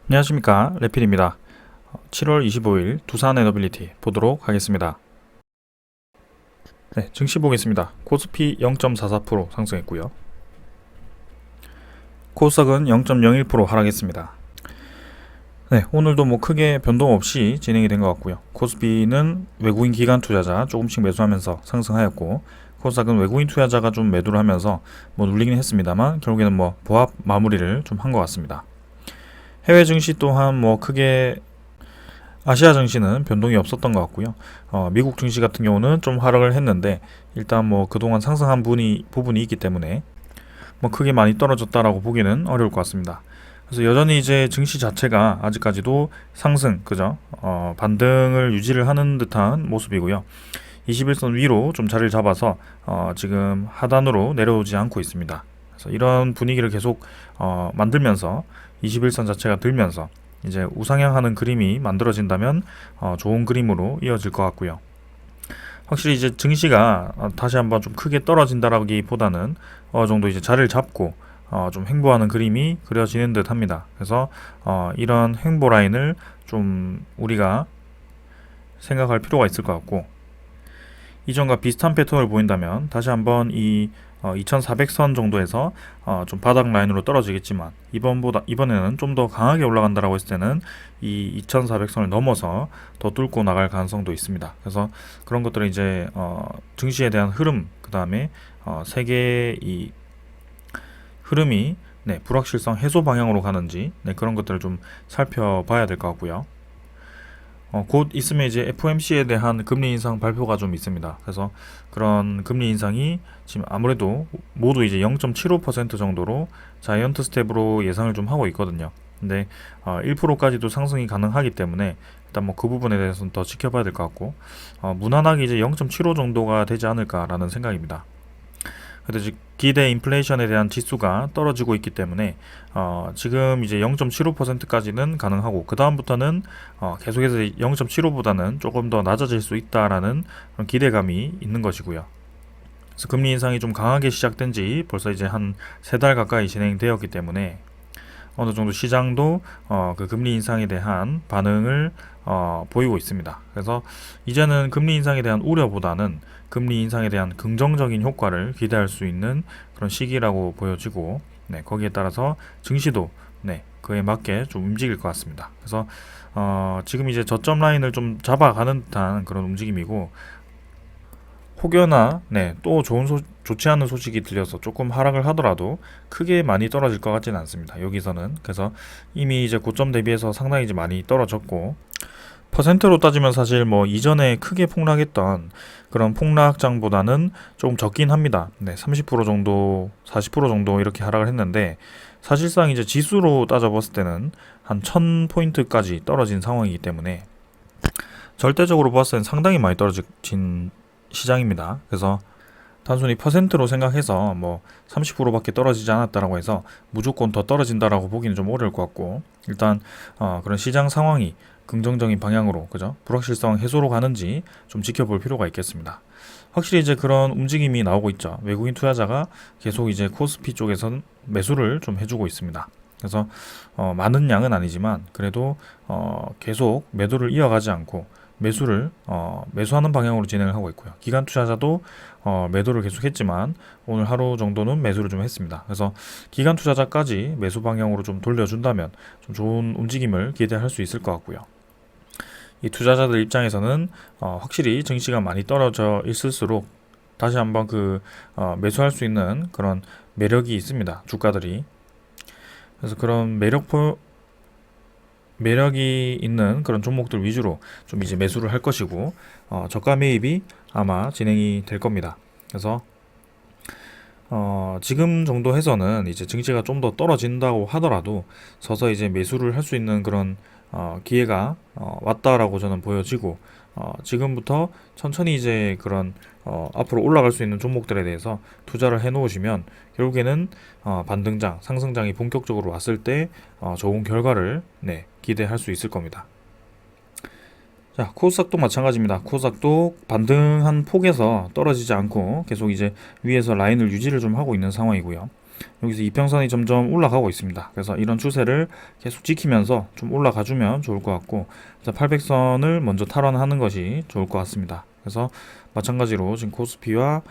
안녕하십니까, 레필입니다. 7월 25일 두산 에너빌리티 보도록 하겠습니다. 네, 증시 보겠습니다. 코스피 0.44% 상승했고요. 코스닥은 0.01% 하락했습니다. 네, 오늘도 크게 변동 없이 진행이 된 것 같고요. 코스피는 외국인 기관 투자자 조금씩 매수하면서 상승하였고, 코스닥은 외국인 투자자가 좀 매도를 하면서 눌리긴 했습니다만 결국에는 보합 마무리를 좀 한 것 같습니다. 해외 증시 또한 크게 아시아 증시는 변동이 없었던 것 같고요. 미국 증시 같은 경우는 좀 하락을 했는데 일단 그동안 상승한 부분이 있기 때문에 크게 많이 떨어졌다라고 보기는 어려울 것 같습니다. 그래서 여전히 이제 증시 자체가 아직까지도 상승, 그죠? 반등을 유지를 하는 듯한 모습이고요. 21선 위로 좀 자리를 잡아서 지금 하단으로 내려오지 않고 있습니다. 그래서 이런 분위기를 계속 만들면서 21선 자체가 들면서 이제 우상향하는 그림이 만들어진다면 좋은 그림으로 이어질 것 같고요. 확실히 이제 증시가 다시 한번 좀 크게 떨어진다라기보다는 어느 정도 이제 자리를 잡고 좀 횡보하는 그림이 그려지는 듯 합니다. 그래서 이런 횡보 라인을 좀 우리가 생각할 필요가 있을 것 같고, 이전과 비슷한 패턴을 보인다면 다시 한번 이 2400선 정도에서 좀 바닥 라인으로 떨어지겠지만 이번에는 좀 더 강하게 올라간다라고 했을 때는 이 2400선을 넘어서 더 뚫고 나갈 가능성도 있습니다. 그래서 그런 것들은 이제 증시에 대한 흐름, 그 다음에 세계의 이 흐름이 불확실성 해소 방향으로 가는지 그런 것들을 좀 살펴봐야 될 것 같고요. 곧 있으면 이제 FOMC에 대한 금리 인상 발표가 좀 있습니다. 그래서 그런 금리 인상이 지금 아무래도 모두 이제 0.75% 정도로 자이언트 스텝으로 예상을 좀 하고 있거든요. 근데 1%까지도 상승이 가능하기 때문에 일단 그 부분에 대해서는 더 지켜봐야 될 것 같고, 무난하게 이제 0.75 정도가 되지 않을까라는 생각입니다. 그래서 기대 인플레이션에 대한 지수가 떨어지고 있기 때문에 지금 이제 0.75%까지는 가능하고 그 다음부터는 계속해서 0.75보다는 조금 더 낮아질 수 있다라는 그런 기대감이 있는 것이고요. 그래서 금리 인상이 좀 강하게 시작된 지 벌써 이제 한 3달 가까이 진행되었기 때문에 어느 정도 시장도 그 금리 인상에 대한 반응을 보이고 있습니다. 그래서 이제는 금리 인상에 대한 우려보다는 금리 인상에 대한 긍정적인 효과를 기대할 수 있는 그런 시기라고 보여지고, 거기에 따라서 증시도 그에 맞게 좀 움직일 것 같습니다. 그래서 지금 이제 저점 라인을 좀 잡아가는 듯한 그런 움직임이고, 혹여나 또 좋지 않은 소식이 들려서 조금 하락을 하더라도 크게 많이 떨어질 것 같지는 않습니다. 여기서는. 그래서 이미 이제 고점 대비해서 상당히 이제 많이 떨어졌고, 퍼센트로 따지면 사실 이전에 크게 폭락했던 그런 폭락장보다는 조금 적긴 합니다. 30% 정도, 40% 정도 이렇게 하락을 했는데, 사실상 이제 지수로 따져봤을 때는 한 1000포인트까지 떨어진 상황이기 때문에 절대적으로 봤을 때는 상당히 많이 떨어진 시장입니다. 그래서 단순히 퍼센트로 생각해서 30%밖에 떨어지지 않았다라고 해서 무조건 더 떨어진다라고 보기는 좀 어려울 것 같고, 일단 그런 시장 상황이 긍정적인 방향으로, 그죠? 불확실성 해소로 가는지 좀 지켜볼 필요가 있겠습니다. 확실히 이제 그런 움직임이 나오고 있죠. 외국인 투자자가 계속 이제 코스피 쪽에선 매수를 좀 해주고 있습니다. 그래서 많은 양은 아니지만 그래도 계속 매도를 이어가지 않고 매수하는 방향으로 진행을 하고 있고요. 기관 투자자도 매도를 계속했지만 오늘 하루 정도는 매수를 좀 했습니다. 그래서 기관 투자자까지 매수 방향으로 좀 돌려준다면 좀 좋은 움직임을 기대할 수 있을 것 같고요. 이 투자자들 입장에서는 확실히 증시가 많이 떨어져 있을수록 다시 한번 매수할 수 있는 그런 매력이 있습니다. 주가들이. 그래서 그런 매력이 있는 그런 종목들 위주로 좀 이제 매수를 할 것이고, 저가 매입이 아마 진행이 될 겁니다. 그래서 지금 정도 해서는 이제 증시가 좀 더 떨어진다고 하더라도 서서 이제 매수를 할 수 있는 그런 기회가 왔다라고 저는 보여지고, 지금부터 천천히 이제 그런 앞으로 올라갈 수 있는 종목들에 대해서 투자를 해 놓으시면 결국에는 반등장, 상승장이 본격적으로 왔을 때 좋은 결과를 기대할 수 있을 겁니다. 자, 코스닥도 마찬가지입니다. 코스닥도 반등한 폭에서 떨어지지 않고 계속 이제 위에서 라인을 유지를 좀 하고 있는 상황이고요. 여기서 이평선이 점점 올라가고 있습니다. 그래서 이런 추세를 계속 지키면서 좀 올라가주면 좋을 것 같고, 800선을 먼저 탈환하는 것이 좋을 것 같습니다. 그래서 마찬가지로 지금 코스피와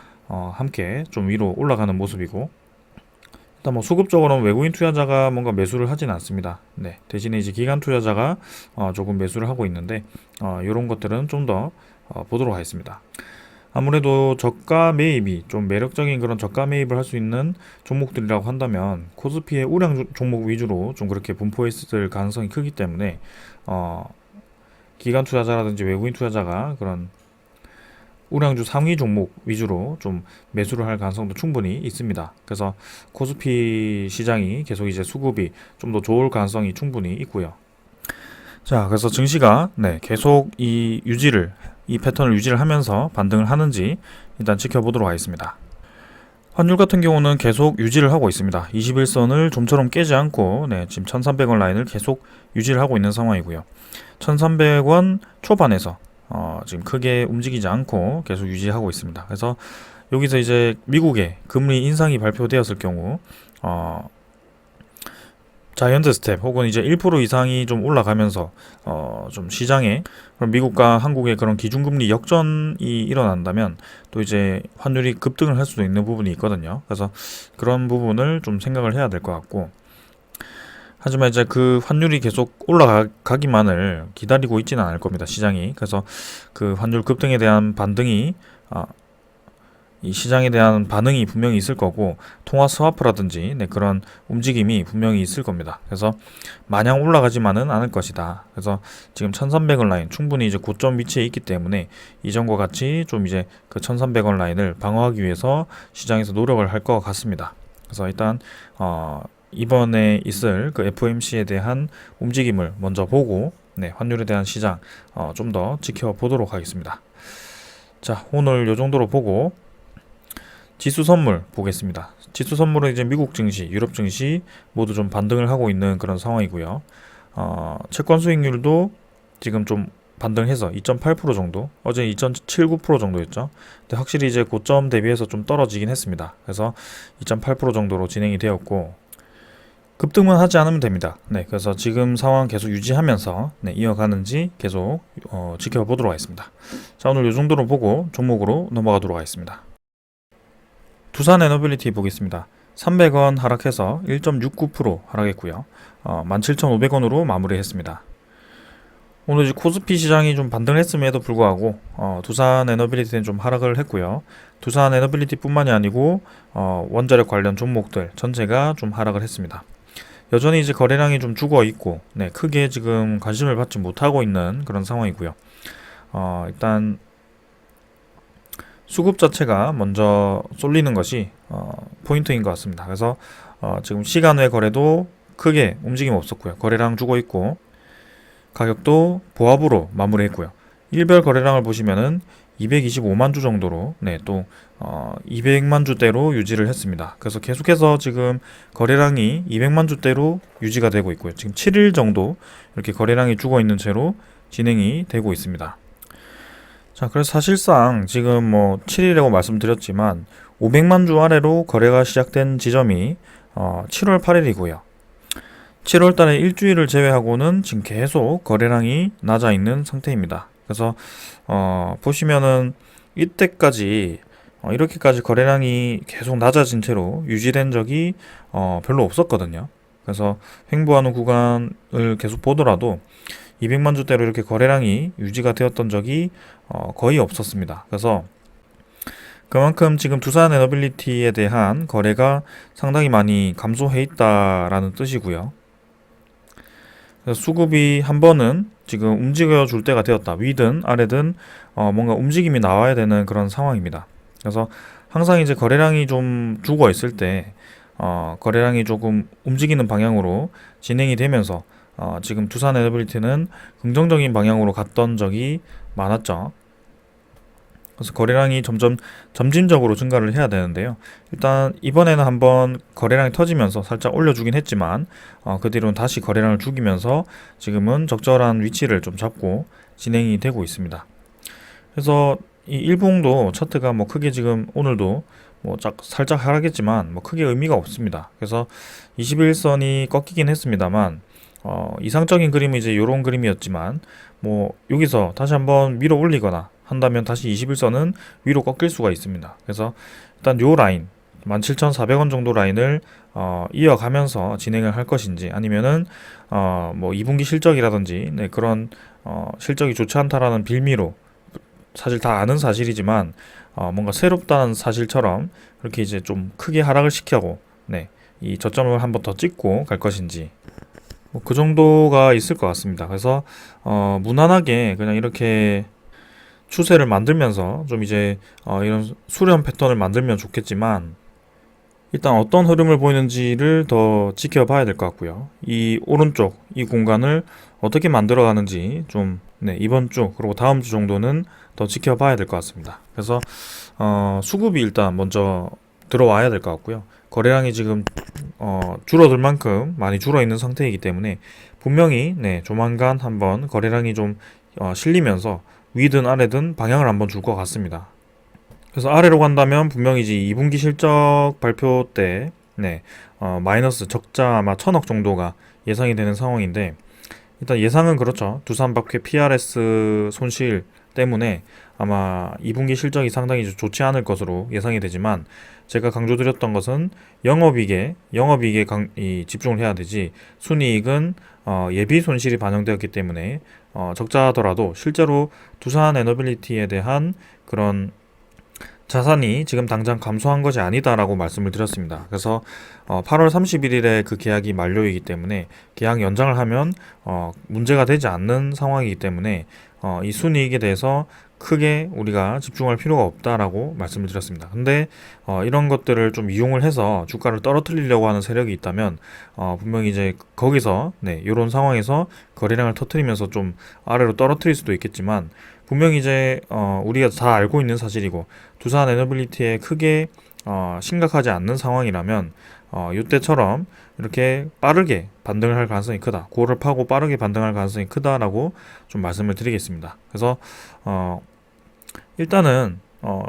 함께 좀 위로 올라가는 모습이고, 일단 뭐 수급적으로는 외국인 투자자가 뭔가 매수를 하진 않습니다. 네, 대신에 이제 기관 투자자가 조금 매수를 하고 있는데, 이런 것들은 좀 더 보도록 하겠습니다. 아무래도 저가 매입이 좀 매력적인 그런 저가 매입을 할 수 있는 종목들이라고 한다면 코스피의 우량 종목 위주로 좀 그렇게 분포했을 가능성이 크기 때문에 기관 투자자라든지 외국인 투자자가 그런 우량주 상위 종목 위주로 좀 매수를 할 가능성도 충분히 있습니다. 그래서 코스피 시장이 계속 이제 수급이 좀 더 좋을 가능성이 충분히 있고요. 자, 그래서 증시가 계속 이 패턴을 유지를 하면서 반등을 하는지 일단 지켜보도록 하겠습니다. 환율 같은 경우는 계속 유지를 하고 있습니다. 21선을 좀처럼 깨지 않고 지금 1300원 라인을 계속 유지를 하고 있는 상황이고요. 1300원 초반에서 지금 크게 움직이지 않고 계속 유지하고 있습니다. 그래서 여기서 이제 미국의 금리 인상이 발표되었을 경우 자이언트 스텝 혹은 이제 1% 이상이 좀 올라가면서 좀 시장에 그럼 미국과 한국의 그런 기준금리 역전이 일어난다면 또 이제 환율이 급등을 할 수도 있는 부분이 있거든요. 그래서 그런 부분을 좀 생각을 해야 될 것 같고, 하지만 이제 그 환율이 계속 올라가기만을 기다리고 있지는 않을 겁니다, 시장이. 그래서 그 환율 급등에 대한 반등이 이 시장에 대한 반응이 분명히 있을 거고, 통화 스와프라든지 그런 움직임이 분명히 있을 겁니다. 그래서 마냥 올라가지만은 않을 것이다. 그래서 지금 1300원 라인 충분히 이제 고점 위치에 있기 때문에 이전과 같이 좀 이제 그 1300원 라인을 방어하기 위해서 시장에서 노력을 할 것 같습니다. 그래서 일단 이번에 있을 그 FOMC에 대한 움직임을 먼저 보고 환율에 대한 시장 좀 더 지켜보도록 하겠습니다. 자, 오늘 요 정도로 보고 지수 선물 보겠습니다. 지수 선물은 이제 미국 증시, 유럽 증시 모두 좀 반등을 하고 있는 그런 상황이고요. 채권 수익률도 지금 좀 반등해서 2.8% 정도, 어제 2.79% 정도였죠. 근데 확실히 이제 고점 대비해서 좀 떨어지긴 했습니다. 그래서 2.8% 정도로 진행이 되었고, 급등만 하지 않으면 됩니다. 그래서 지금 상황 계속 유지하면서 이어가는지 계속 지켜보도록 하겠습니다. 자, 오늘 이 정도로 보고 종목으로 넘어가도록 하겠습니다. 두산에너빌리티 보겠습니다. 300원 하락해서 1.69% 하락했고요. 17,500원으로 마무리했습니다. 오늘 이제 코스피 시장이 좀 반등을 했음에도 불구하고 두산에너빌리티는 좀 하락을 했고요. 두산에너빌리티 뿐만이 아니고 원자력 관련 종목들 전체가 좀 하락을 했습니다. 여전히 이제 거래량이 좀 죽어 있고 크게 지금 관심을 받지 못하고 있는 그런 상황이고요. 일단 수급 자체가 먼저 쏠리는 것이 포인트인 것 같습니다. 그래서 지금 시간 외 거래도 크게 움직임 없었고요. 거래량 죽어 있고 가격도 보합으로 마무리했고요. 일별 거래량을 보시면은 225만 주 정도로 또 200만 주대로 유지를 했습니다. 그래서 계속해서 지금 거래량이 200만 주대로 유지가 되고 있고요. 지금 7일 정도 이렇게 거래량이 죽어 있는 채로 진행이 되고 있습니다. 자, 그래서 사실상 지금 뭐 7일이라고 말씀드렸지만 500만 주 아래로 거래가 시작된 지점이 7월 8일이고요. 7월 달에 일주일을 제외하고는 지금 계속 거래량이 낮아 있는 상태입니다. 그래서 보시면은 이때까지 이렇게까지 거래량이 계속 낮아진 채로 유지된 적이 별로 없었거든요. 그래서 횡보하는 구간을 계속 보더라도 200만 주대로 이렇게 거래량이 유지가 되었던 적이 거의 없었습니다. 그래서 그만큼 지금 두산에너빌리티에 대한 거래가 상당히 많이 감소해 있다라는 뜻이고요. 그래서 수급이 한 번은 지금 움직여 줄 때가 되었다. 위든 아래든 뭔가 움직임이 나와야 되는 그런 상황입니다. 그래서 항상 이제 거래량이 좀 죽어 있을 때 거래량이 조금 움직이는 방향으로 진행이 되면서 지금 두산에너빌리티는 긍정적인 방향으로 갔던 적이 많았죠. 그래서 거래량이 점진적으로 증가를 해야 되는데요. 일단 이번에는 한번 거래량이 터지면서 살짝 올려주긴 했지만 그 뒤로는 다시 거래량을 죽이면서 지금은 적절한 위치를 좀 잡고 진행이 되고 있습니다. 그래서 이 일봉도 차트가 뭐 크게 지금 오늘도 뭐 살짝 하락했지만 뭐 크게 의미가 없습니다. 그래서 21선이 꺾이긴 했습니다만 이상적인 그림은 이제 이런 그림이었지만 뭐 여기서 다시 한번 밀어 올리거나 한다면 다시 21선은 위로 꺾일 수가 있습니다. 그래서 일단 요 라인 17,400원 정도 라인을 이어가면서 진행을 할 것인지 아니면은 뭐 2분기 실적이라든지 네, 그런 실적이 좋지 않다라는 빌미로 사실 다 아는 사실이지만 뭔가 새롭다는 사실처럼 그렇게 이제 좀 크게 하락을 시켜고 네, 이 저점을 한번 더 찍고 갈 것인지 뭐 그 정도가 있을 것 같습니다. 그래서 무난하게 그냥 이렇게 추세를 만들면서 좀 이제 이런 수렴 패턴을 만들면 좋겠지만 일단 어떤 흐름을 보이는지를 더 지켜봐야 될 것 같고요. 이 오른쪽 이 공간을 어떻게 만들어 가는지 좀 네, 이번 주 그리고 다음 주 정도는 더 지켜봐야 될 것 같습니다. 그래서 수급이 일단 먼저 들어와야 될 것 같고요. 거래량이 지금 줄어들 만큼 많이 줄어 있는 상태이기 때문에 분명히 네, 조만간 한번 거래량이 좀 실리면서 위든 아래든 방향을 한번 줄 것 같습니다. 그래서 아래로 간다면 분명히 이제 2분기 실적 발표 때 네, 마이너스 적자 아마 1,000억 정도가 예상이 되는 상황인데 일단 예상은 그렇죠. 두산박회 PRS 손실 때문에 아마 2분기 실적이 상당히 좋지 않을 것으로 예상이 되지만 제가 강조드렸던 것은 영업이익에 집중을 해야 되지 순이익은 예비 손실이 반영되었기 때문에 적자더라도 실제로 두산 에너빌리티에 대한 그런 자산이 지금 당장 감소한 것이 아니다라고 말씀을 드렸습니다. 그래서 8월 31일에 그 계약이 만료이기 때문에 계약 연장을 하면 문제가 되지 않는 상황이기 때문에 이 순이익에 대해서 크게 우리가 집중할 필요가 없다라고 말씀을 드렸습니다. 근데 이런 것들을 좀 이용을 해서 주가를 떨어뜨리려고 하는 세력이 있다면 분명히 이제 거기서 네, 이런 상황에서 거래량을 터뜨리면서 좀 아래로 떨어뜨릴 수도 있겠지만 분명히 이제 우리가 다 알고 있는 사실이고 두산 에너빌리티에 크게 심각하지 않는 상황이라면 이때처럼 이렇게 빠르게 반등을 할 가능성이 크다. 고를 파고 빠르게 반등할 가능성이 크다라고 좀 말씀을 드리겠습니다. 그래서 일단은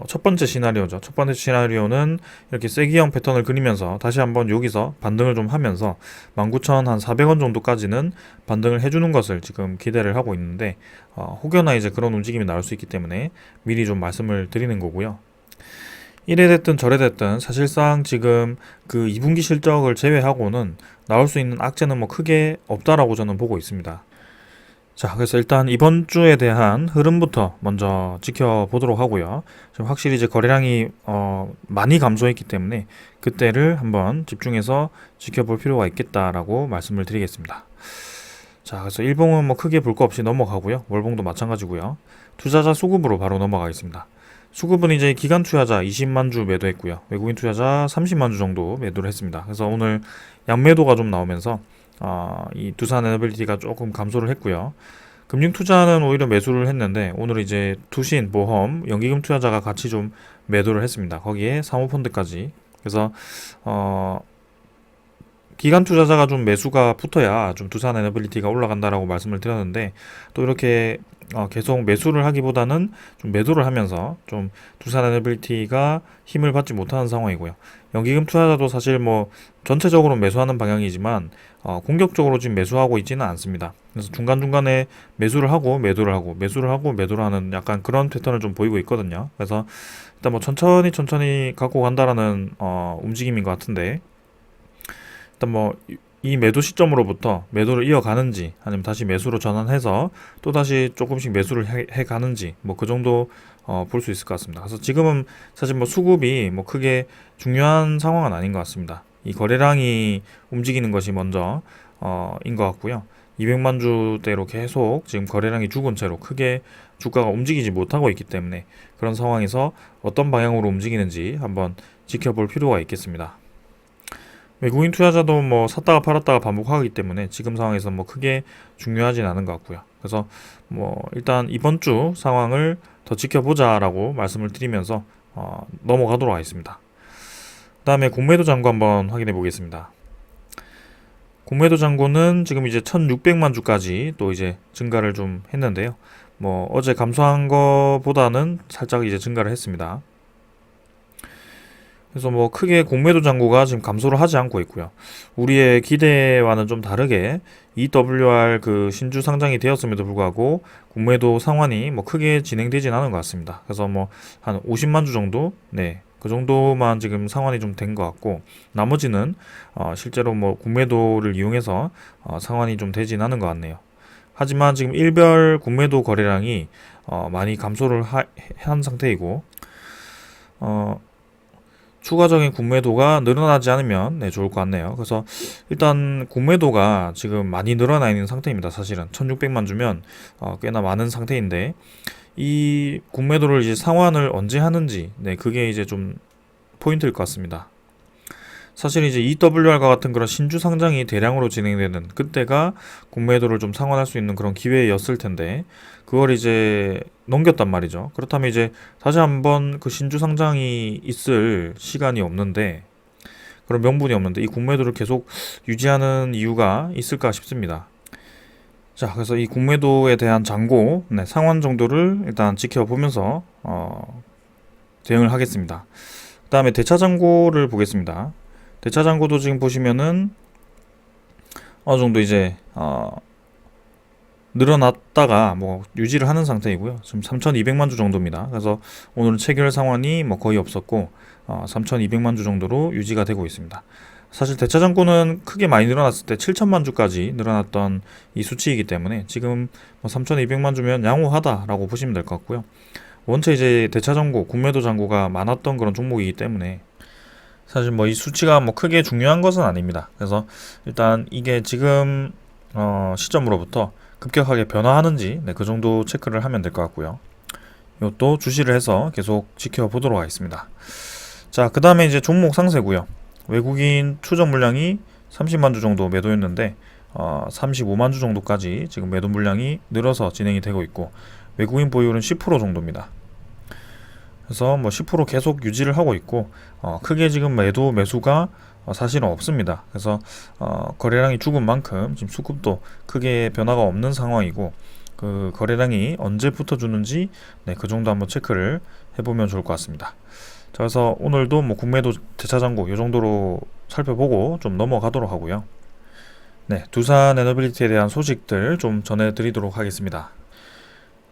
첫 번째 시나리오죠. 첫 번째 시나리오는 이렇게 세기형 패턴을 그리면서 다시 한번 여기서 반등을 좀 하면서 19,400원 정도까지는 반등을 해주는 것을 지금 기대를 하고 있는데 혹여나 이제 그런 움직임이 나올 수 있기 때문에 미리 좀 말씀을 드리는 거고요. 이래 됐든 저래 됐든 사실상 지금 그 2분기 실적을 제외하고는 나올 수 있는 악재는 뭐 크게 없다라고 저는 보고 있습니다. 자, 그래서 일단 이번 주에 대한 흐름부터 먼저 지켜보도록 하고요. 지금 확실히 이제 거래량이 많이 감소했기 때문에 그때를 한번 집중해서 지켜볼 필요가 있겠다라고 말씀을 드리겠습니다. 자, 그래서 일봉은 뭐 크게 볼 거 없이 넘어가고요. 월봉도 마찬가지고요. 투자자 수급으로 바로 넘어가겠습니다. 수급은 이제 기관 투자자 20만 주 매도했고요. 외국인 투자자 30만 주 정도 매도를 했습니다. 그래서 오늘 양매도가 좀 나오면서 이 두산 에너빌리티가 조금 감소를 했고요. 금융 투자는 오히려 매수를 했는데 오늘 이제 투신, 보험, 연기금 투자자가 같이 좀 매도를 했습니다. 거기에 사모펀드까지. 그래서 기관 투자자가 좀 매수가 붙어야 좀 두산 에너빌리티가 올라간다라고 말씀을 드렸는데 또 이렇게 계속 매수를 하기보다는 좀 매도를 하면서 좀 두산 에너빌리티가 힘을 받지 못하는 상황이고요. 연기금 투자자도 사실 뭐 전체적으로 매수하는 방향이지만 공격적으로 지금 매수하고 있지는 않습니다. 그래서 중간중간에 매수를 하고 매도를 하고 매수를 하고 매도를 하는 약간 그런 패턴을 좀 보이고 있거든요. 그래서 일단 뭐 천천히 갖고 간다라는 움직임인 것 같은데 일단 뭐 이 매도 시점으로부터 매도를 이어가는지 아니면 다시 매수로 전환해서 또 다시 조금씩 매수를 해 가는지 뭐 그 정도 볼 수 있을 것 같습니다. 그래서 지금은 사실 뭐 수급이 뭐 크게 중요한 상황은 아닌 것 같습니다. 이 거래량이 움직이는 것이 먼저 인 것 같고요. 200만 주대로 계속 지금 거래량이 죽은 채로 크게 주가가 움직이지 못하고 있기 때문에 그런 상황에서 어떤 방향으로 움직이는지 한번 지켜볼 필요가 있겠습니다. 외국인 투자자도 뭐 샀다가 팔았다가 반복하기 때문에 지금 상황에서 뭐 크게 중요하진 않은 것 같고요. 그래서 뭐 일단 이번 주 상황을 더 지켜보자라고 말씀을 드리면서 넘어가도록 하겠습니다. 그 다음에 공매도 잔고 한번 확인해 보겠습니다. 공매도 잔고는 지금 이제 1,600만 주까지 또 이제 증가를 좀 했는데요. 뭐 어제 감소한 거보다는 살짝 이제 증가를 했습니다. 그래서 뭐 크게 공매도 잔고가 지금 감소를 하지 않고 있고요. 우리의 기대와는 좀 다르게 EWR 그 신주 상장이 되었음에도 불구하고 공매도 상환이 뭐 크게 진행되진 않은 것 같습니다. 그래서 뭐 한 50만 주 정도, 네, 그 정도만 지금 상환이 좀 된 것 같고, 나머지는 실제로 뭐 공매도를 이용해서 상환이 좀 되진 않은 것 같네요. 하지만 지금 일별 공매도 거래량이 많이 감소를 한 상태이고, 어, 추가적인 공매도가 늘어나지 않으면 네, 좋을 것 같네요. 그래서 일단 공매도가 지금 많이 늘어나 있는 상태입니다. 사실은 1600만 주면 꽤나 많은 상태인데, 이 공매도를 이제 상환을 언제 하는지, 네, 그게 이제 좀 포인트일 것 같습니다. 사실 이제 EWR과 같은 그런 신주 상장이 대량으로 진행되는 그때가 공매도를 좀 상환할 수 있는 그런 기회였을 텐데, 그걸 이제 넘겼단 말이죠. 그렇다면 이제 다시 한번 그 신주 상장이 있을 시간이 없는데, 그런 명분이 없는데 이 공매도를 계속 유지하는 이유가 있을까 싶습니다. 자, 그래서 이 공매도에 대한 잔고, 네, 상환 정도를 일단 지켜보면서 대응을 하겠습니다. 그 다음에 대차 잔고를 보겠습니다. 대차 잔고도 지금 보시면은 어느 정도 이제 늘어났다가 뭐 유지를 하는 상태이고요. 지금 3,200만 주 정도입니다. 그래서 오늘은 체결 상환이 뭐 거의 없었고 3,200만 주 정도로 유지가 되고 있습니다. 사실 대차 잔고는 크게 많이 늘어났을 때 7천만 주까지 늘어났던 이 수치이기 때문에 지금 뭐 3,200만 주면 양호하다라고 보시면 될 것 같고요. 원체 이제 대차 잔고, 공매도 잔고가 많았던 그런 종목이기 때문에 사실 뭐 이 수치가 뭐 크게 중요한 것은 아닙니다. 그래서 일단 이게 지금 시점으로부터 급격하게 변화하는지, 네, 그 정도 체크를 하면 될 것 같고요. 이것도 주시를 해서 계속 지켜보도록 하겠습니다. 자, 그 다음에 이제 종목 상세고요. 외국인 추적 물량이 30만 주 정도 매도였는데 35만 주 정도까지 지금 매도 물량이 늘어서 진행이 되고 있고, 외국인 보유율은 10% 정도입니다. 그래서 뭐 10% 계속 유지를 하고 있고, 크게 지금 매수가 사실은 없습니다. 그래서 거래량이 죽은 만큼 지금 수급도 크게 변화가 없는 상황이고, 그 거래량이 언제부터 주는지, 네, 그 정도 한번 체크를 해보면 좋을 것 같습니다. 자, 그래서 오늘도 뭐 공매도 대차 잔고 이 정도로 살펴보고 좀 넘어가도록 하고요. 네, 두산 에너빌리티에 대한 소식들 좀 전해드리도록 하겠습니다.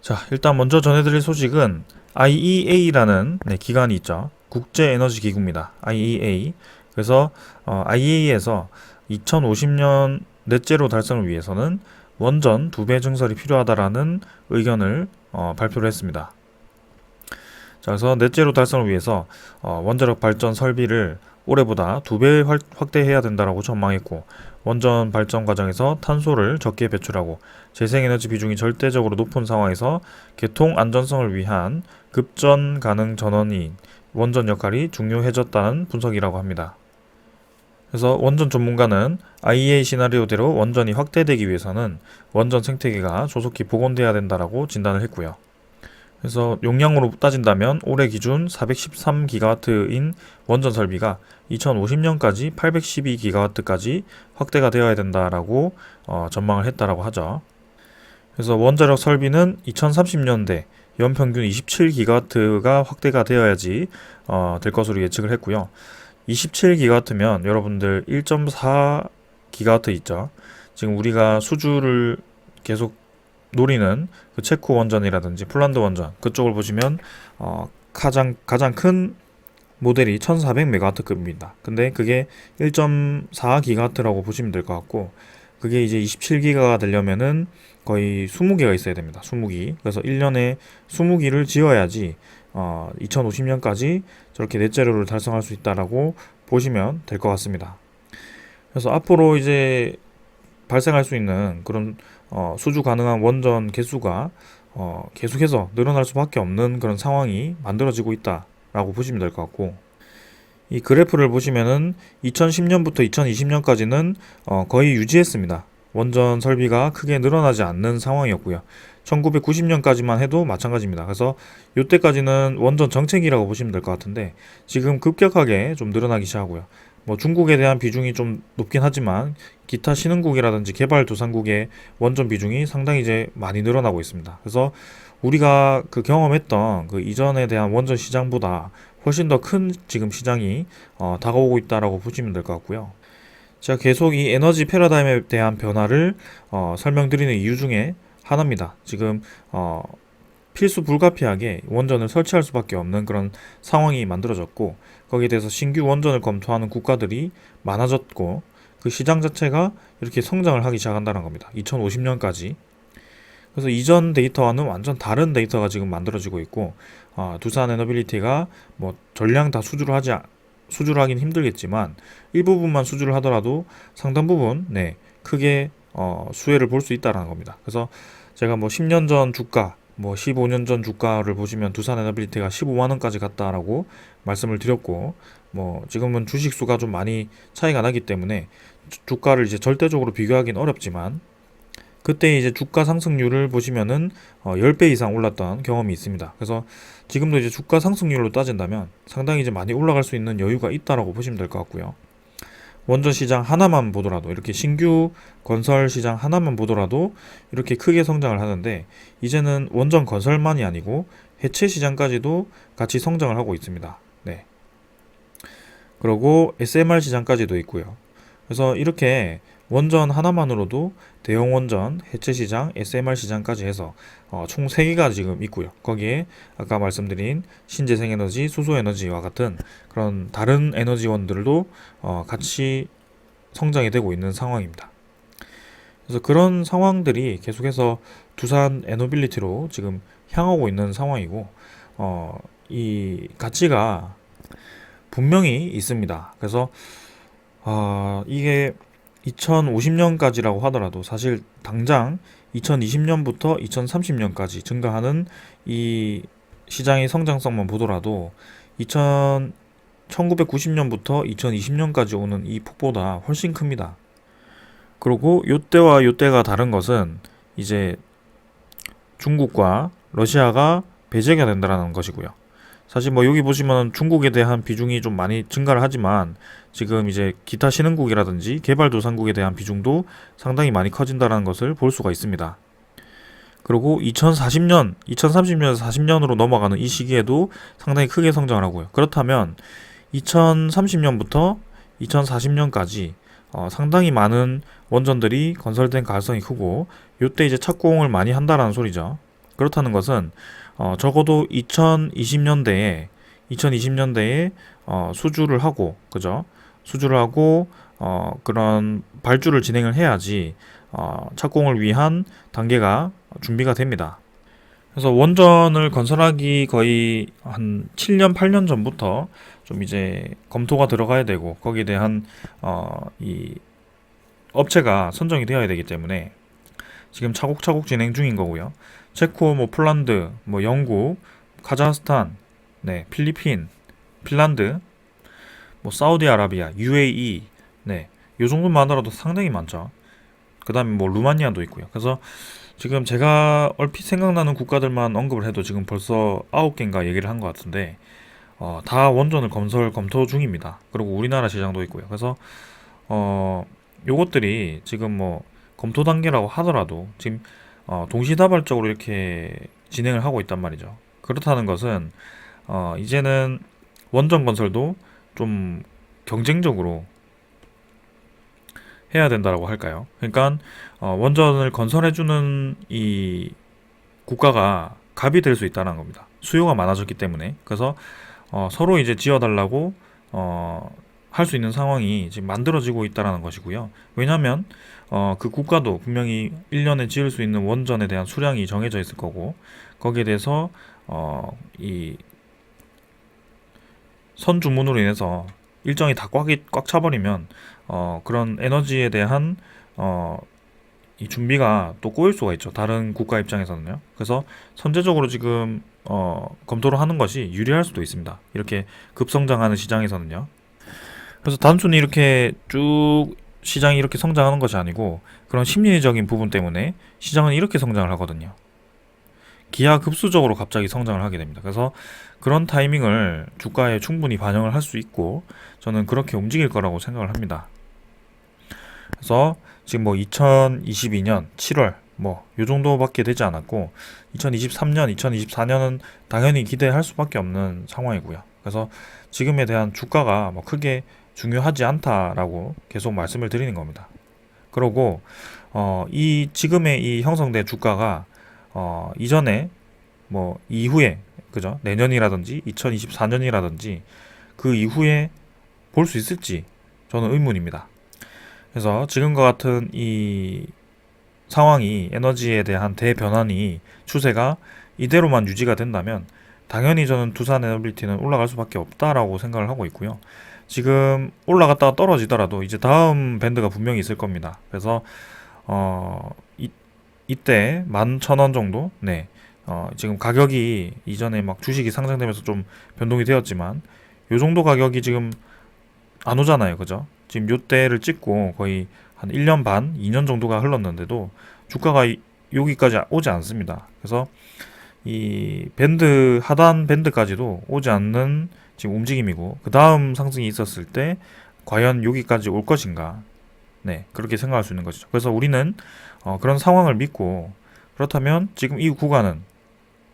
자, 일단 먼저 전해드릴 소식은 IEA라는 기관이 있죠. 국제에너지기구입니다. IEA. 그래서 IEA에서 2050년 넷제로 달성을 위해서는 원전 2배 증설이 필요하다라는 의견을 발표를 했습니다. 자, 그래서 넷제로 달성을 위해서 원자력 발전 설비를 올해보다 2배 확대해야 된다라고 전망했고, 원전 발전 과정에서 탄소를 적게 배출하고 재생에너지 비중이 절대적으로 높은 상황에서 개통 안전성을 위한 급전 가능 전원이 원전 역할이 중요해졌다는 분석이라고 합니다. 그래서 원전 전문가는 IEA 시나리오대로 원전이 확대되기 위해서는 원전 생태계가 조속히 복원돼야 된다라고 진단을 했고요. 그래서 용량으로 따진다면 올해 기준 413기가와트인 원전 설비가 2050년까지 812기가와트까지 확대가 되어야 된다라고 전망을 했다라고 하죠. 그래서 원자력 설비는 2030년대 연평균 27기가와트가 확대가 되어야지 될 것으로 예측을 했고요. 27기가와트면 여러분들 1.4기가와트 있죠. 지금 우리가 수주를 계속 노리는 그 체코 원전이라든지 폴란드 원전 그쪽을 보시면 가장 큰 모델이 1400메가와트급입니다. 근데 그게 1.4기가와트라고 보시면 될 것 같고, 그게 이제 27기가가 되려면은 거의 20개가 있어야 됩니다. 20기. 그래서 1년에 20기를 지어야지 2050년까지 저렇게 넷제로를 달성할 수 있다라고 보시면 될 것 같습니다. 그래서 앞으로 이제 발생할 수 있는 그런 수주 가능한 원전 개수가 계속해서 늘어날 수밖에 없는 그런 상황이 만들어지고 있다라고 보시면 될 것 같고, 이 그래프를 보시면은 2010년부터 2020년까지는 거의 유지했습니다. 원전 설비가 크게 늘어나지 않는 상황이었고요. 1990년까지만 해도 마찬가지입니다. 그래서 이때까지는 원전 정책이라고 보시면 될 것 같은데, 지금 급격하게 좀 늘어나기 시작하고요. 뭐 중국에 대한 비중이 좀 높긴 하지만 기타 신흥국이라든지 개발도상국의 원전 비중이 상당히 이제 많이 늘어나고 있습니다. 그래서 우리가 그 경험했던 그 이전에 대한 원전 시장보다 훨씬 더 큰 지금 시장이 다가오고 있다라고 보시면 될 것 같고요. 제가 계속 이 에너지 패러다임에 대한 변화를 설명드리는 이유 중에 하나입니다. 지금 필수 불가피하게 원전을 설치할 수밖에 없는 그런 상황이 만들어졌고, 거기에 대해서 신규 원전을 검토하는 국가들이 많아졌고, 그 시장 자체가 이렇게 성장을 하기 시작한다는 겁니다. 2050년까지. 그래서 이전 데이터와는 완전 다른 데이터가 지금 만들어지고 있고, 두산 에너빌리티가 뭐 전량 다 수주를 하긴 힘들겠지만 일부분만 수주를 하더라도 상당 부분 크게 수혜를 볼 수 있다라는 겁니다. 그래서 제가 뭐 10년 전 주가, 뭐 15년 전 주가를 보시면 두산 에너빌리티가 15만 원까지 갔다라고 말씀을 드렸고, 뭐 지금은 주식 수가 좀 많이 차이가 나기 때문에 주가를 이제 절대적으로 비교하기는 어렵지만, 그때 이제 주가 상승률을 보시면은 10배 이상 올랐던 경험이 있습니다. 그래서 지금도 이제 주가 상승률로 따진다면 상당히 이제 많이 올라갈 수 있는 여유가 있다라고 보시면 될 것 같고요. 원전 시장 하나만 보더라도, 이렇게 신규 건설 시장 하나만 보더라도 이렇게 크게 성장을 하는데, 이제는 원전 건설만이 아니고 해체 시장까지도 같이 성장을 하고 있습니다. 네. 그리고 SMR 시장까지도 있고요. 그래서 이렇게 원전 하나만으로도 대형 원전, 해체 시장, SMR 시장까지 해서 총 3개가 지금 있고요. 거기에 아까 말씀드린 신재생에너지, 수소에너지와 같은 그런 다른 에너지원들도 같이 성장이 되고 있는 상황입니다. 그래서 그런 상황들이 계속해서 두산 에너빌리티로 지금 향하고 있는 상황이고, 이 가치가 분명히 있습니다. 그래서 이게 2050년까지라고 하더라도 사실 당장 2020년부터 2030년까지 증가하는 이 시장의 성장성만 보더라도 1990년부터 2020년까지 오는 이 폭보다 훨씬 큽니다. 그리고 요때와 요때가 다른 것은 이제 중국과 러시아가 배제가 된다는 것이고요. 사실 뭐 여기 보시면 중국에 대한 비중이 좀 많이 증가를 하지만, 지금 이제 기타 신흥국이라든지 개발도상국에 대한 비중도 상당히 많이 커진다는 것을 볼 수가 있습니다. 그리고 2040년, 2030년에서 40년으로 넘어가는 이 시기에도 상당히 크게 성장을 하고요. 그렇다면 2030년부터 2040년까지 상당히 많은 원전들이 건설된 가능성이 크고, 이때 이제 착공을 많이 한다라는 소리죠. 그렇다는 것은 적어도 2020년대에 수주를 하고, 그죠? 수주를 하고 그런 발주를 진행을 해야지 착공을 위한 단계가 준비가 됩니다. 그래서 원전을 건설하기 거의 한 7년, 8년 전부터 좀 이제 검토가 들어가야 되고, 거기에 대한 이 업체가 선정이 되어야 되기 때문에 지금 차곡차곡 진행 중인 거고요. 체코, 뭐 폴란드, 뭐 영국, 카자흐스탄, 필리핀, 핀란드, 뭐 사우디아라비아, UAE, 요 정도만 하더라도 상당히 많죠. 그 다음에 뭐 루마니아도 있고요. 그래서 지금 제가 얼핏 생각나는 국가들만 언급을 해도 지금 벌써 9개인가 얘기를 한 것 같은데, 다 원전을 검토 중입니다. 그리고 우리나라 시장도 있고요. 그래서 요것들이 지금 뭐 검토 단계라고 하더라도 지금 동시다발적으로 이렇게 진행을 하고 있단 말이죠. 그렇다는 것은 이제는 원전 건설도 좀 경쟁적으로 해야 된다라고 할까요? 그러니까 원전을 건설해주는 이 국가가 갑이 될 수 있다는 겁니다. 수요가 많아졌기 때문에. 그래서 서로 이제 지어달라고 할 수 있는 상황이 지금 만들어지고 있다는 것이고요. 왜냐하면 그 국가도 분명히 1년에 지을 수 있는 원전에 대한 수량이 정해져 있을 거고, 거기에 대해서 이 선주문으로 인해서 일정이 다 꽉 차버리면 그런 에너지에 대한 이 준비가 또 꼬일 수가 있죠. 다른 국가 입장에서는요. 그래서 선제적으로 지금 검토를 하는 것이 유리할 수도 있습니다. 이렇게 급성장하는 시장에서는요. 그래서 단순히 이렇게 쭉 시장이 이렇게 성장하는 것이 아니고, 그런 심리적인 부분 때문에 시장은 이렇게 성장을 하거든요. 기하급수적으로 갑자기 성장을 하게 됩니다. 그래서 그런 타이밍을 주가에 충분히 반영을 할 수 있고, 저는 그렇게 움직일 거라고 생각을 합니다. 그래서 지금 뭐 2022년 7월 뭐 요 정도밖에 되지 않았고, 2023년, 2024년은 당연히 기대할 수밖에 없는 상황이고요. 그래서 지금에 대한 주가가 뭐 크게 중요하지 않다라고 계속 말씀을 드리는 겁니다. 그러고 이 지금의 이 형성된 주가가 이전에 뭐 이후에 그죠? 내년이라든지 2024년이라든지 그 이후에 볼 수 있을지 저는 의문입니다. 그래서 지금과 같은 이 상황이 에너지에 대한 대변환이 추세가 이대로만 유지가 된다면 당연히 저는 두산 에너빌리티는 올라갈 수밖에 없다라고 생각을 하고 있고요. 지금 올라갔다가 떨어지더라도 이제 다음 밴드가 분명히 있을 겁니다. 그래서 이때 11,000원 정도? 네. 지금 가격이 이전에 막 주식이 상장되면서 좀 변동이 되었지만 요 정도 가격이 지금 안 오잖아요. 그죠? 지금 요때를 찍고 거의 한 1년 반, 2년 정도가 흘렀는데도 주가가 여기까지 오지 않습니다. 그래서 이 밴드 하단 밴드까지도 오지 않는 지금 움직임이고 그 다음 상승이 있었을 때 과연 여기까지 올 것인가? 네, 그렇게 생각할 수 있는 것이죠. 그래서 우리는 그런 상황을 믿고 그렇다면 지금 이 구간은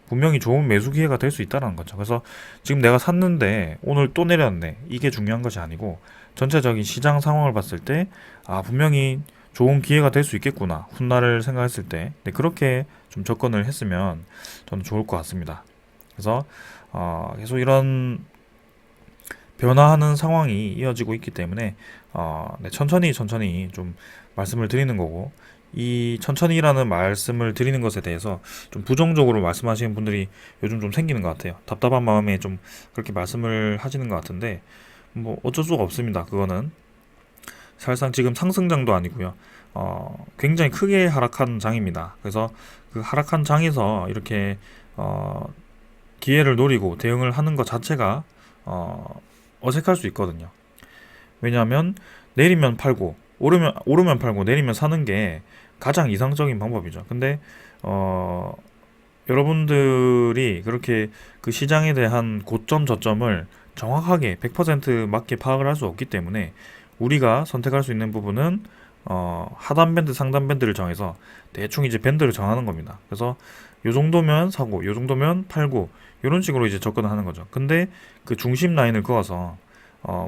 분명히 좋은 매수 기회가 될 수 있다는 거죠. 그래서 지금 내가 샀는데 오늘 또 내렸네. 이게 중요한 것이 아니고 전체적인 시장 상황을 봤을 때 분명히 좋은 기회가 될 수 있겠구나. 훗날을 생각했을 때 네, 그렇게 좀 접근을 했으면 저는 좋을 것 같습니다. 그래서 계속 이런 변화하는 상황이 이어지고 있기 때문에 네, 천천히 좀 말씀을 드리는 거고 이 천천히라는 말씀을 드리는 것에 대해서 좀 부정적으로 말씀하시는 분들이 요즘 좀 생기는 것 같아요. 답답한 마음에 좀 그렇게 말씀을 하시는 것 같은데 뭐 어쩔 수가 없습니다. 그거는 사실상 지금 상승장도 아니고요. 굉장히 크게 하락한 장입니다. 그래서 그 하락한 장에서 이렇게 기회를 노리고 대응을 하는 것 자체가 어색할 수 있거든요. 왜냐하면 내리면 팔고 오르면 팔고 내리면 사는 게 가장 이상적인 방법이죠. 근데 여러분들이 그렇게 그 시장에 대한 고점 저점을 정확하게 100% 맞게 파악을 할 수 없기 때문에 우리가 선택할 수 있는 부분은 하단 밴드, 상단 밴드를 정해서 대충 이제 밴드를 정하는 겁니다. 그래서 요 정도면 사고, 요 정도면 팔고 이런 식으로 이제 접근을 하는 거죠. 근데 그 중심 라인을 그어서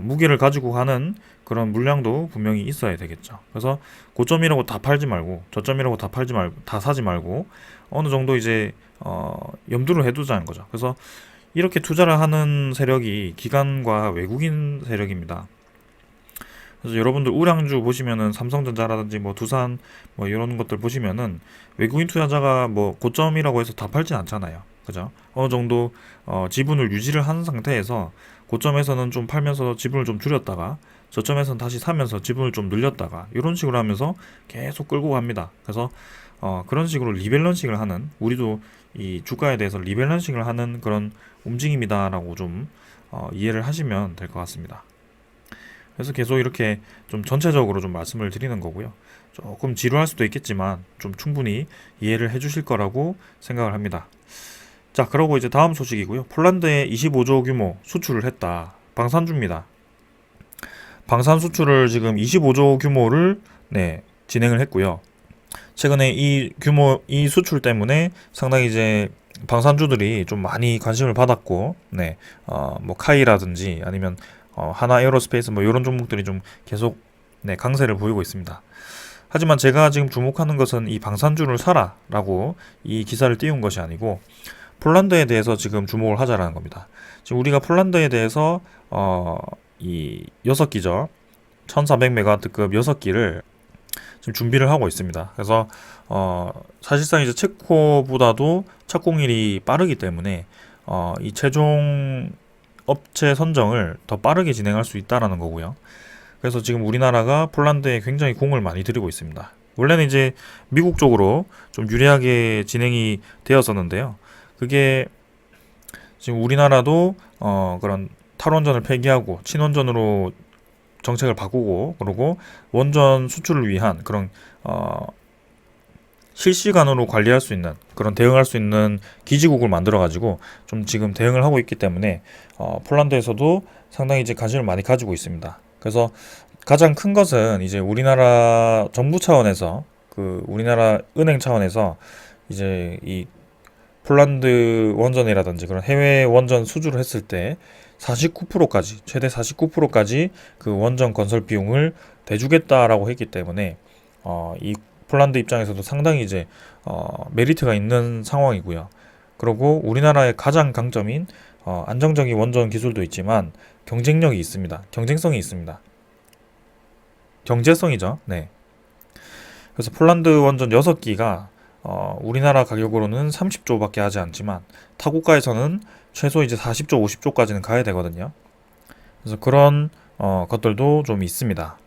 무게를 가지고 가는 그런 물량도 분명히 있어야 되겠죠. 그래서 고점이라고 다 팔지 말고 저점이라고 다 팔지 말고 다 사지 말고 어느 정도 이제 염두를 해두자는 거죠. 그래서 이렇게 투자를 하는 세력이 기관과 외국인 세력입니다. 그래서 여러분들 우량주 보시면은 삼성전자라든지 뭐 두산 뭐 이런 것들 보시면은 외국인 투자자가 뭐 고점이라고 해서 다 팔진 않잖아요. 그죠? 어느 정도 지분을 유지를 하는 상태에서 고점에서는 좀 팔면서 지분을 좀 줄였다가 저점에서는 다시 사면서 지분을 좀 늘렸다가 이런 식으로 하면서 계속 끌고 갑니다. 그래서 그런 식으로 리밸런싱을 하는 우리도 이 주가에 대해서 리밸런싱을 하는 그런 움직임이다라고 좀 이해를 하시면 될 것 같습니다. 그래서 계속 이렇게 좀 전체적으로 좀 말씀을 드리는 거고요. 조금 지루할 수도 있겠지만 좀 충분히 이해를 해주실 거라고 생각을 합니다. 자, 그러고 이제 다음 소식이고요. 폴란드에 25조 규모 수출을 했다. 방산주입니다. 방산 수출을 지금 25조 규모를 진행을 했고요. 최근에 이 수출 때문에 상당히 이제 방산주들이 좀 많이 관심을 받았고, 뭐 카이라든지 아니면 하나 에어로스페이스 뭐 이런 종목들이 좀 계속 강세를 보이고 있습니다. 하지만 제가 지금 주목하는 것은 이 방산주를 사라라고 이 기사를 띄운 것이 아니고 폴란드에 대해서 지금 주목을 하자라는 겁니다. 지금 우리가 폴란드에 대해서 이 6기죠. 1400메가와트급 6기를 지금 준비를 하고 있습니다. 그래서 사실상 이제 체코보다도 착공일이 빠르기 때문에 이 최종 업체 선정을 더 빠르게 진행할 수 있다라는 거고요. 그래서 지금 우리나라가 폴란드에 굉장히 공을 많이 들이고 있습니다. 원래는 이제 미국 쪽으로 좀 유리하게 진행이 되었었는데요. 그게 지금 우리나라도 그런 탈원전을 폐기하고 친원전으로 정책을 바꾸고 그리고 원전 수출을 위한 그런 실시간으로 관리할 수 있는 그런 대응할 수 있는 기지국을 만들어 가지고 좀 지금 대응을 하고 있기 때문에 폴란드에서도 상당히 이제 관심을 많이 가지고 있습니다. 그래서 가장 큰 것은 이제 우리나라 정부 차원에서 그 우리나라 은행 차원에서 이제 이 폴란드 원전이라든지 그런 해외 원전 수주를 했을 때 49%까지 최대 49%까지 그 원전 건설 비용을 대주겠다라고 했기 때문에 이 폴란드 입장에서도 상당히 이제 메리트가 있는 상황이고요. 그리고 우리나라의 가장 강점인 안정적인 원전 기술도 있지만 경쟁력이 있습니다. 경쟁성이 있습니다. 경제성이죠. 네. 그래서 폴란드 원전 6기가 우리나라 가격으로는 30조밖에 하지 않지만 타고가에서는 최소 이제 40조, 50조까지는 가야 되거든요. 그래서 그런 것들도 좀 있습니다.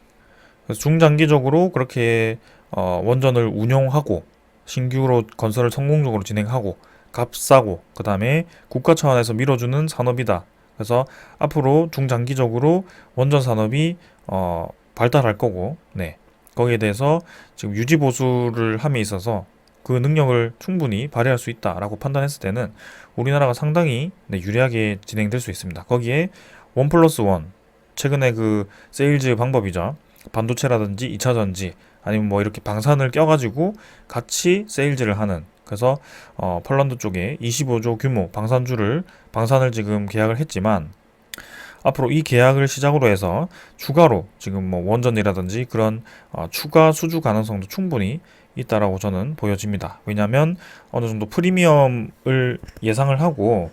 그래서 중장기적으로 그렇게 원전을 운용하고 신규로 건설을 성공적으로 진행하고 값싸고 그 다음에 국가 차원에서 밀어주는 산업이다. 그래서 앞으로 중장기적으로 원전 산업이 발달할 거고, 네. 거기에 대해서 지금 유지 보수를 함에 있어서 그 능력을 충분히 발휘할 수 있다라고 판단했을 때는 우리나라가 상당히 유리하게 진행될 수 있습니다. 거기에 원 플러스 원 최근에 그 세일즈 방법이죠. 반도체라든지 2차 전지 아니면 뭐 이렇게 방산을 껴가지고 같이 세일즈를 하는 그래서 폴란드 쪽에 25조 규모 방산을 지금 계약을 했지만 앞으로 이 계약을 시작으로 해서 추가로 지금 뭐 원전이라든지 그런 추가 수주 가능성도 충분히 있다라고 저는 보여집니다. 왜냐하면 어느 정도 프리미엄을 예상을 하고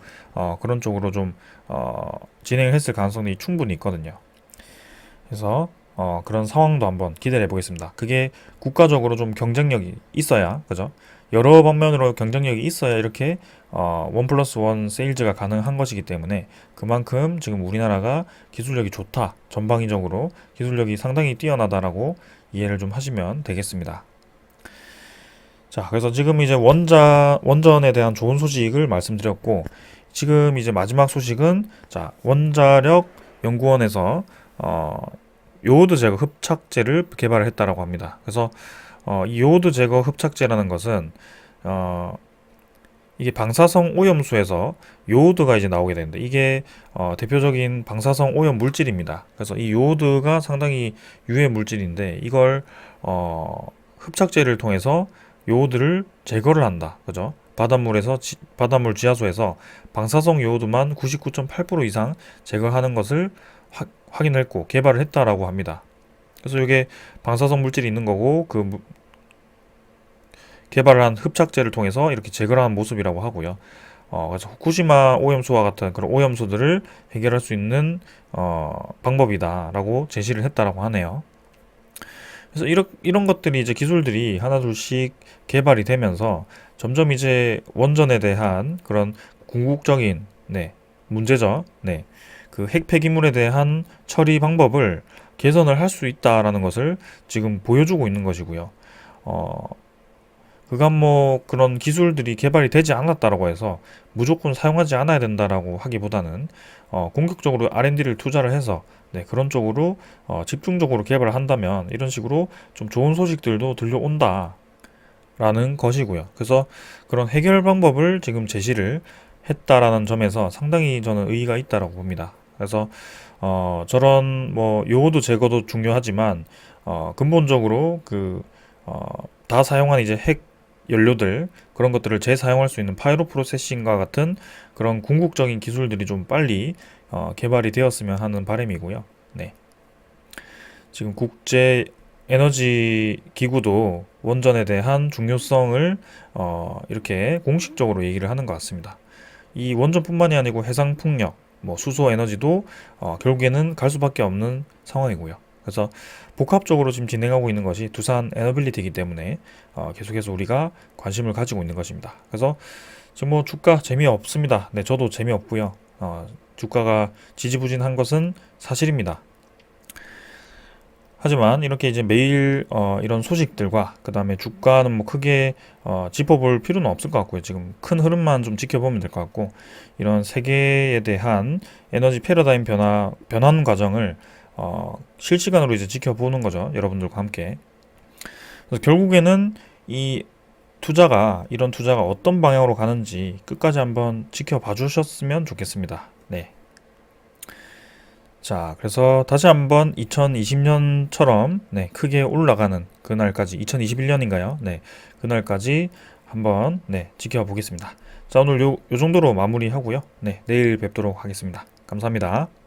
그런 쪽으로 좀 진행을 했을 가능성이 충분히 있거든요. 그래서 그런 상황도 한번 기대해 보겠습니다. 그게 국가적으로 좀 경쟁력이 있어야, 그죠? 여러 방면으로 경쟁력이 있어야 이렇게 원 플러스 원 세일즈가 가능한 것이기 때문에 그만큼 지금 우리나라가 기술력이 좋다, 전방위적으로 기술력이 상당히 뛰어나다라고 이해를 좀 하시면 되겠습니다. 자, 그래서 지금 이제 원전에 대한 좋은 소식을 말씀드렸고, 지금 이제 마지막 소식은, 자, 원자력 연구원에서, 요오드 제거 흡착제를 개발을 했다라고 합니다. 그래서, 이 요오드 제거 흡착제라는 것은, 이게 방사성 오염수에서 요오드가 이제 나오게 되는데, 이게, 대표적인 방사성 오염 물질입니다. 그래서 이 요오드가 상당히 유해 물질인데, 이걸, 흡착제를 통해서 요오드를 제거를 한다. 그죠? 바닷물 지하수에서 방사성 요오드만 99.8% 이상 제거하는 것을 확인했고 개발을 했다라고 합니다. 그래서 이게 방사성 물질이 있는 거고 개발을 한 흡착제를 통해서 이렇게 제거를 하는 모습이라고 하고요. 그래서 후쿠시마 오염수와 같은 그런 오염수들을 해결할 수 있는 방법이다라고 제시를 했다라고 하네요. 그래서 이런 것들이 이제 기술들이 하나둘씩 개발이 되면서 점점 이제 원전에 대한 그런 궁극적인 문제죠. 그 핵 폐기물에 대한 처리 방법을 개선을 할 수 있다라는 것을 지금 보여주고 있는 것이고요. 그간 뭐 그런 기술들이 개발이 되지 않았다라고 해서 무조건 사용하지 않아야 된다라고 하기보다는 공격적으로 R&D를 투자를 해서 그런 쪽으로 집중적으로 개발을 한다면 이런 식으로 좀 좋은 소식들도 들려온다 라는 것이고요. 그래서 그런 해결 방법을 지금 제시를 했다라는 점에서 상당히 저는 의의가 있다라고 봅니다. 그래서 저런 뭐 요오드 제거도 중요하지만 근본적으로 다 사용한 이제 핵 연료들 그런 것들을 재사용할 수 있는 파이로 프로세싱과 같은 그런 궁극적인 기술들이 좀 빨리 개발이 되었으면 하는 바람이고요. 네. 지금 국제 에너지 기구도 원전에 대한 중요성을 이렇게 공식적으로 얘기를 하는 것 같습니다. 이 원전뿐만이 아니고 해상 풍력, 뭐 수소 에너지도 결국에는 갈 수밖에 없는 상황이고요. 그래서 복합적으로 지금 진행하고 있는 것이 두산 에너빌리티이기 때문에 계속해서 우리가 관심을 가지고 있는 것입니다. 그래서 지금 뭐 주가 재미없습니다. 네, 저도 재미없고요. 주가가 지지부진한 것은 사실입니다. 하지만 이렇게 이제 매일 이런 소식들과 그 다음에 주가는 뭐 크게 짚어볼 필요는 없을 것 같고요. 지금 큰 흐름만 좀 지켜보면 될 것 같고 이런 세계에 대한 에너지 패러다임 변환 과정을 실시간으로 이제 지켜보는 거죠. 여러분들과 함께. 그래서 결국에는 이런 투자가 어떤 방향으로 가는지 끝까지 한번 지켜봐 주셨으면 좋겠습니다. 네. 자, 그래서 다시 한번 2020년처럼 크게 올라가는 그날까지 2021년인가요? 그날까지 한번 지켜보겠습니다. 자, 오늘 요 정도로 마무리하고요. 내일 뵙도록 하겠습니다. 감사합니다.